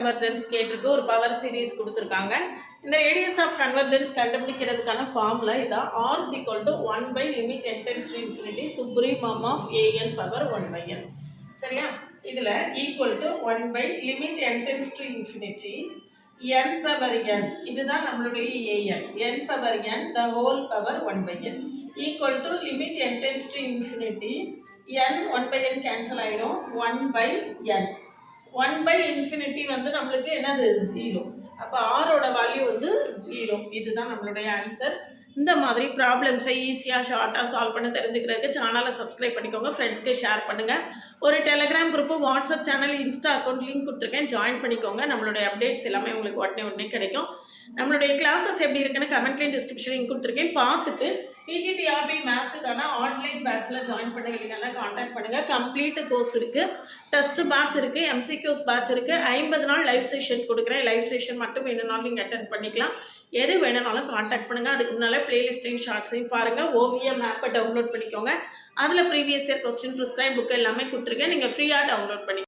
Convergence கேட்டிருக்கு. ஒரு power series கொடுத்துருக்காங்க. இந்த ரேடியஸ் ஆஃப் கன்வர்ஜென்ஸ் கண்டுபிடிக்கிறதுக்கான ஃபார்முலா இதான். r is equal to 1 by limit n tends to infinity supremum of an power 1 by n. சரியா? இதில் equal to 1 by limit n tends to infinity n power n, இதுதான் நம்மளுடைய an, n power n the whole power 1 by n equal to limit n tends to infinity n 1 by n cancel ஆயிடும், 1 by n. 1 by infinity வந்து நம்மளுக்கு என்னது 0. அப்போ ஆரோட value வந்து 0. இதுதான் நம்மளுடைய ஆன்சர். இந்த மாதிரி ப்ராப்ளம்ஸை ஈஸியாக ஷார்ட்டாக சால்வ் பண்ண தெரிஞ்சுக்கிறதுக்கு சேனலை சப்ஸ்கிரைப் பண்ணிக்கோங்க, ஃப்ரெண்ட்ஸ்க்கு ஷேர் பண்ணுங்கள். ஒரு Telegram group, WhatsApp channel, Insta account link கொடுத்துருக்கேன், ஜாயின் பண்ணிக்கோங்க. நம்மளுடைய அப்டேட்ஸ் எல்லாமே உங்களுக்கு உடனே கிடைக்கும். நம்மளுடைய கிளாஸஸ் எப்படி இருக்குன்னு கமெண்ட்லேயும் டிஸ்கிரிப்ஷன் கொடுத்துருக்கேன், பார்த்துட்டு பிஜிடிஆர்பி மேத்ஸுக்கான ஆன்லைன் பேட்சில் ஜாயின் பண்ண வேண்டியதுனால காண்டாக்ட் பண்ணுங்கள். கம்ப்ளீட் கோர்ஸ் இருக்குது, டெஸ்ட் பேட்ச் இருக்குது, எம்சிக்யூஸ் பேட்ச் இருக்குது. 50 நாள் லைவ் செஷன் கொடுக்குறேன். லைவ் செஷன் மட்டும் வேணும்னாலும் நீங்கள் அட்டென்ட் பண்ணிக்கலாம். எது வேணும்னாலும் காண்டாக்ட் பண்ணுங்கள். அதுக்கு முன்னால் பிளேலிஸ்ட்டையும் ஷார்ட்ஸையும் பாருங்கள். ஓவியம் ஆப்பை டவுன்லோட் பண்ணிக்கோங்க. அதில் previous year question prescribe book எல்லாமே கொடுத்துருக்கேன், நீங்கள் ஃப்ரீயாக டவுன்லோட் பண்ணி